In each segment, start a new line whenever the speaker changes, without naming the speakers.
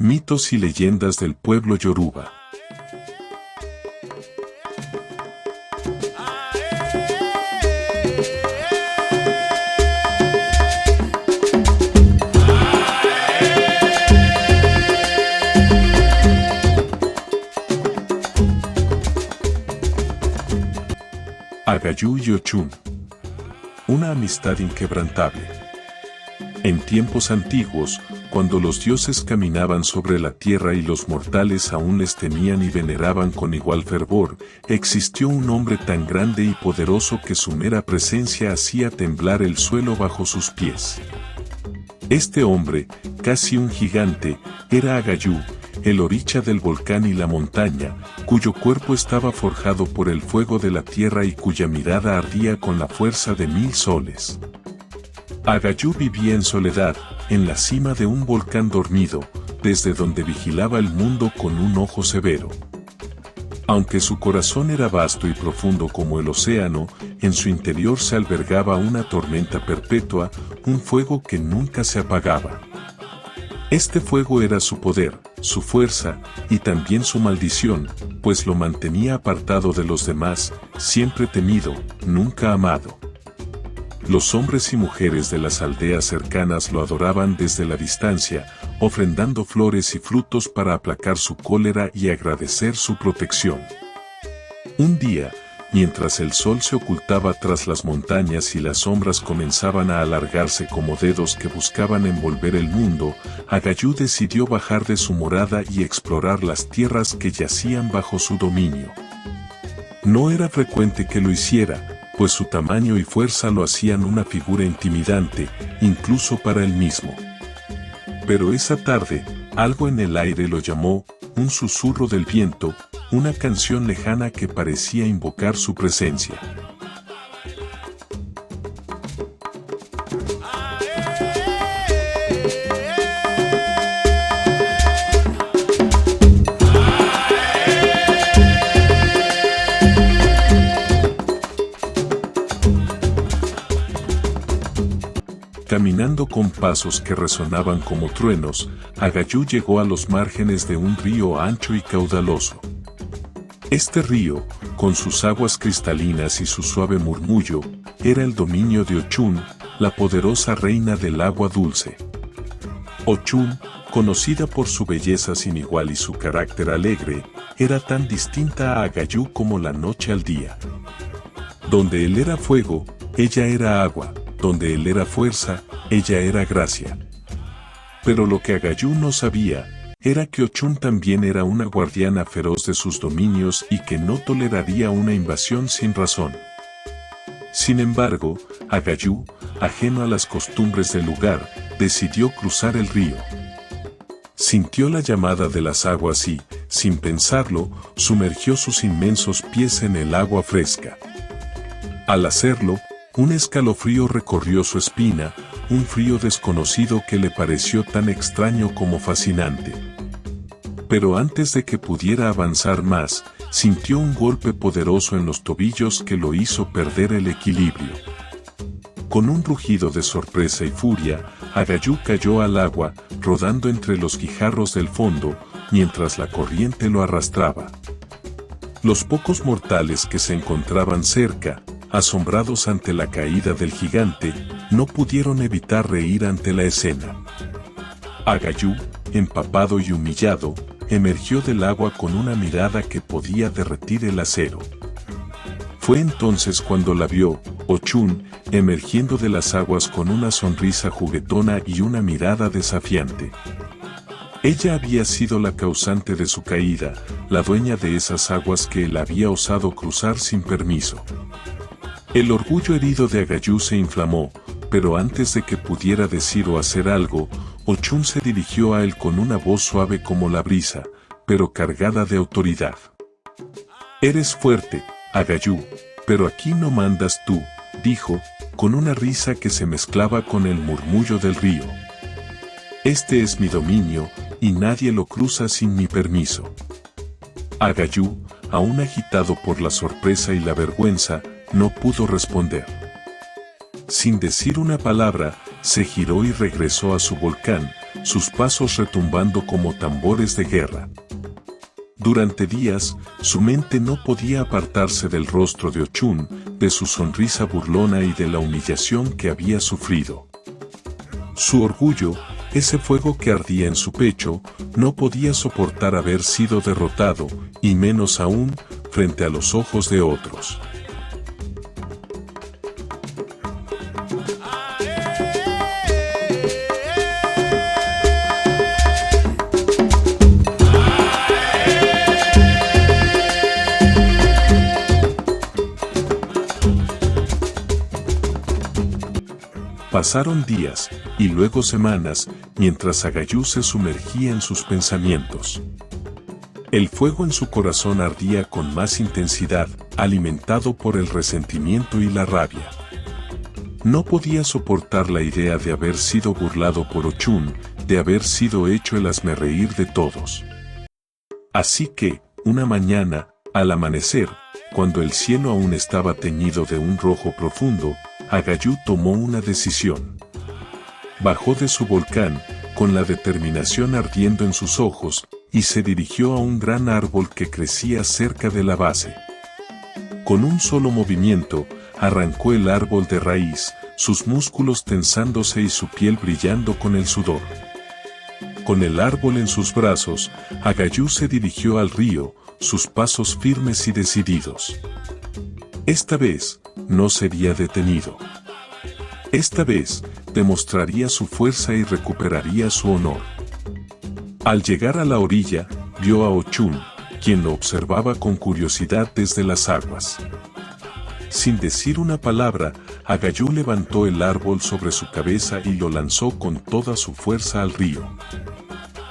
Mitos y leyendas del pueblo Yoruba. Agayú y Ochún. Una amistad inquebrantable. En tiempos antiguos, cuando los dioses caminaban sobre la tierra y los mortales aún les temían y veneraban con igual fervor, existió un hombre tan grande y poderoso que su mera presencia hacía temblar el suelo bajo sus pies. Este hombre, casi un gigante, era Agayú, el oricha del volcán y la montaña, cuyo cuerpo estaba forjado por el fuego de la tierra y cuya mirada ardía con la fuerza de 1000 soles. Agayú vivía en soledad, en la cima de un volcán dormido, desde donde vigilaba el mundo con un ojo severo. Aunque su corazón era vasto y profundo como el océano, en su interior se albergaba una tormenta perpetua, un fuego que nunca se apagaba. Este fuego era su poder, su fuerza, y también su maldición, pues lo mantenía apartado de los demás, siempre temido, nunca amado. Los hombres y mujeres de las aldeas cercanas lo adoraban desde la distancia, ofrendando flores y frutos para aplacar su cólera y agradecer su protección. Un día, mientras el sol se ocultaba tras las montañas y las sombras comenzaban a alargarse como dedos que buscaban envolver el mundo, Agayú decidió bajar de su morada y explorar las tierras que yacían bajo su dominio. No era frecuente que lo hiciera, pues su tamaño y fuerza lo hacían una figura intimidante, incluso para él mismo. Pero esa tarde, algo en el aire lo llamó, un susurro del viento, una canción lejana que parecía invocar su presencia. Caminando con pasos que resonaban como truenos, Agayú llegó a los márgenes de un río ancho y caudaloso. Este río, con sus aguas cristalinas y su suave murmullo, era el dominio de Ochún, la poderosa reina del agua dulce. Ochún, conocida por su belleza sin igual y su carácter alegre, era tan distinta a Agayú como la noche al día. Donde él era fuego, ella era agua. Donde él era fuerza, ella era gracia. Pero lo que Agayú no sabía, era que Ochún también era una guardiana feroz de sus dominios y que no toleraría una invasión sin razón. Sin embargo, Agayú, ajeno a las costumbres del lugar, decidió cruzar el río. Sintió la llamada de las aguas y, sin pensarlo, sumergió sus inmensos pies en el agua fresca. Al hacerlo, un escalofrío recorrió su espina, un frío desconocido que le pareció tan extraño como fascinante. Pero antes de que pudiera avanzar más, sintió un golpe poderoso en los tobillos que lo hizo perder el equilibrio. Con un rugido de sorpresa y furia, Agayú cayó al agua, rodando entre los guijarros del fondo, mientras la corriente lo arrastraba. Los pocos mortales que se encontraban cerca, asombrados ante la caída del gigante, no pudieron evitar reír ante la escena. Agayú, empapado y humillado, emergió del agua con una mirada que podía derretir el acero. Fue entonces cuando la vio, Ochún, emergiendo de las aguas con una sonrisa juguetona y una mirada desafiante. Ella había sido la causante de su caída, la dueña de esas aguas que él había osado cruzar sin permiso. El orgullo herido de Agayú se inflamó, pero antes de que pudiera decir o hacer algo, Ochún se dirigió a él con una voz suave como la brisa, pero cargada de autoridad. «Eres fuerte, Agayú, pero aquí no mandas tú», dijo, con una risa que se mezclaba con el murmullo del río. «Este es mi dominio, y nadie lo cruza sin mi permiso». Agayú, aún agitado por la sorpresa y la vergüenza, no pudo responder. Sin decir una palabra, se giró y regresó a su volcán, sus pasos retumbando como tambores de guerra. Durante días, su mente no podía apartarse del rostro de Ochun, de su sonrisa burlona y de la humillación que había sufrido. Su orgullo, ese fuego que ardía en su pecho, no podía soportar haber sido derrotado, y menos aún, frente a los ojos de otros. Pasaron días, y luego semanas, mientras Agayú se sumergía en sus pensamientos. El fuego en su corazón ardía con más intensidad, alimentado por el resentimiento y la rabia. No podía soportar la idea de haber sido burlado por Ochun, de haber sido hecho el hazmerreír de todos. Así que, una mañana, al amanecer, cuando el cielo aún estaba teñido de un rojo profundo, Agayú tomó una decisión. Bajó de su volcán, con la determinación ardiendo en sus ojos, y se dirigió a un gran árbol que crecía cerca de la base. Con un solo movimiento, arrancó el árbol de raíz, sus músculos tensándose y su piel brillando con el sudor. Con el árbol en sus brazos, Agayú se dirigió al río, sus pasos firmes y decididos. Esta vez, no sería detenido. Esta vez, demostraría su fuerza y recuperaría su honor. Al llegar a la orilla, vio a Ochun, quien lo observaba con curiosidad desde las aguas. Sin decir una palabra, Agayú levantó el árbol sobre su cabeza y lo lanzó con toda su fuerza al río.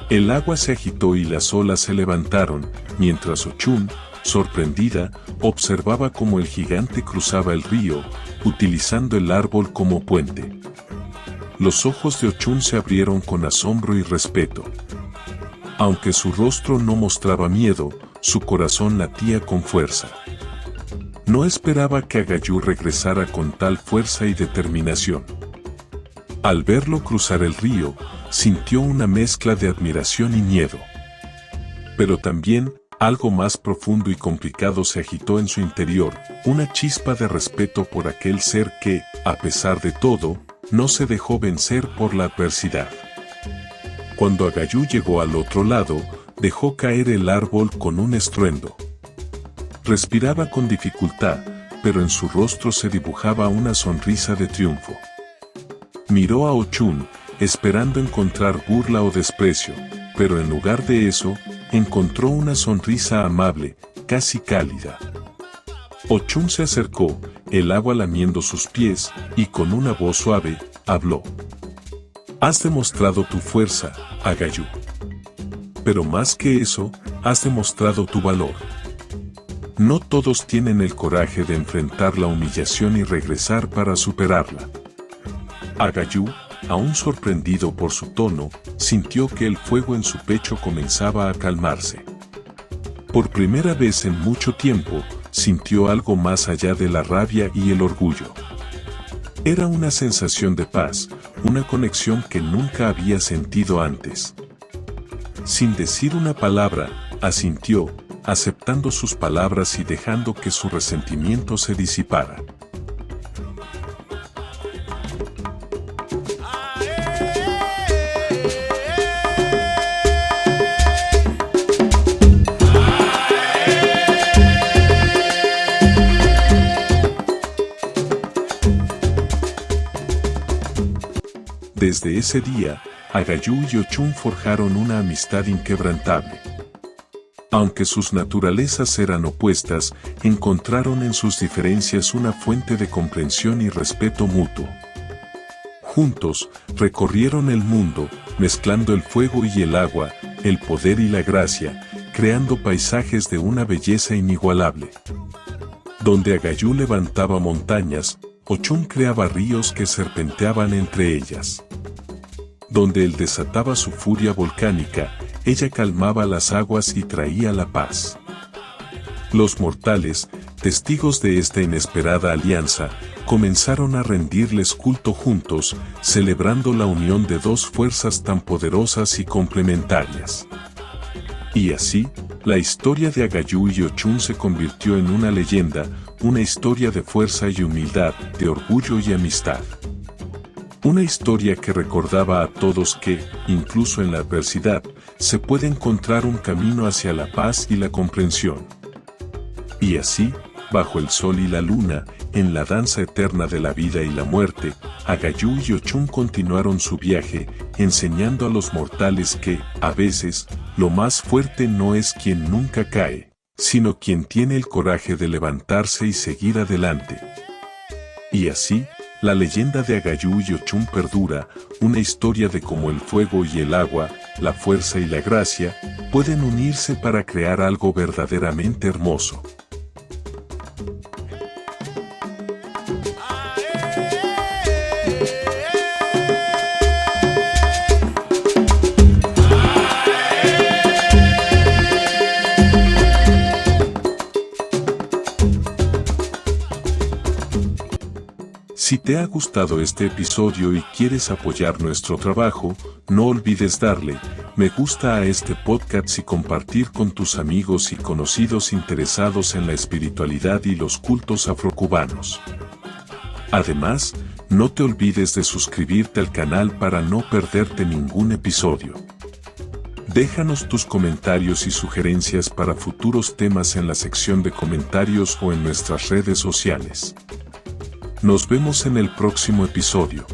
El agua se agitó y las olas se levantaron, mientras Ochun, sorprendida, observaba cómo el gigante cruzaba el río, utilizando el árbol como puente. Los ojos de Ochun se abrieron con asombro y respeto. Aunque su rostro no mostraba miedo, su corazón latía con fuerza. No esperaba que Agayú regresara con tal fuerza y determinación. Al verlo cruzar el río, sintió una mezcla de admiración y miedo. Pero también, algo más profundo y complicado se agitó en su interior, una chispa de respeto por aquel ser que, a pesar de todo, no se dejó vencer por la adversidad. Cuando Agayú llegó al otro lado, dejó caer el árbol con un estruendo. Respiraba con dificultad, pero en su rostro se dibujaba una sonrisa de triunfo. Miró a Ochun, esperando encontrar burla o desprecio, pero en lugar de eso, encontró una sonrisa amable, casi cálida. Ochun se acercó, el agua lamiendo sus pies, y con una voz suave, habló. Has demostrado tu fuerza, Agayú. Pero más que eso, has demostrado tu valor. No todos tienen el coraje de enfrentar la humillación y regresar para superarla. Agayú, aún sorprendido por su tono, sintió que el fuego en su pecho comenzaba a calmarse. Por primera vez en mucho tiempo, sintió algo más allá de la rabia y el orgullo. Era una sensación de paz, una conexión que nunca había sentido antes. Sin decir una palabra, asintió, aceptando sus palabras y dejando que su resentimiento se disipara. Desde ese día, Agayú y Ochun forjaron una amistad inquebrantable. Aunque sus naturalezas eran opuestas, encontraron en sus diferencias una fuente de comprensión y respeto mutuo. Juntos, recorrieron el mundo, mezclando el fuego y el agua, el poder y la gracia, creando paisajes de una belleza inigualable. Donde Agayú levantaba montañas, Ochun creaba ríos que serpenteaban entre ellas. Donde él desataba su furia volcánica, ella calmaba las aguas y traía la paz. Los mortales, testigos de esta inesperada alianza, comenzaron a rendirles culto juntos, celebrando la unión de dos fuerzas tan poderosas y complementarias. Y así, la historia de Agayú y Ochun se convirtió en una leyenda, una historia de fuerza y humildad, de orgullo y amistad. Una historia que recordaba a todos que, incluso en la adversidad, se puede encontrar un camino hacia la paz y la comprensión. Y así, bajo el sol y la luna, en la danza eterna de la vida y la muerte, Agayú y Ochun continuaron su viaje, enseñando a los mortales que, a veces, lo más fuerte no es quien nunca cae, sino quien tiene el coraje de levantarse y seguir adelante. Y así, la leyenda de Agayú y Ochun perdura, una historia de cómo el fuego y el agua, la fuerza y la gracia, pueden unirse para crear algo verdaderamente hermoso. Si te ha gustado este episodio y quieres apoyar nuestro trabajo, no olvides darle me gusta a este podcast y compartir con tus amigos y conocidos interesados en la espiritualidad y los cultos afrocubanos. Además, no te olvides de suscribirte al canal para no perderte ningún episodio. Déjanos tus comentarios y sugerencias para futuros temas en la sección de comentarios o en nuestras redes sociales. Nos vemos en el próximo episodio.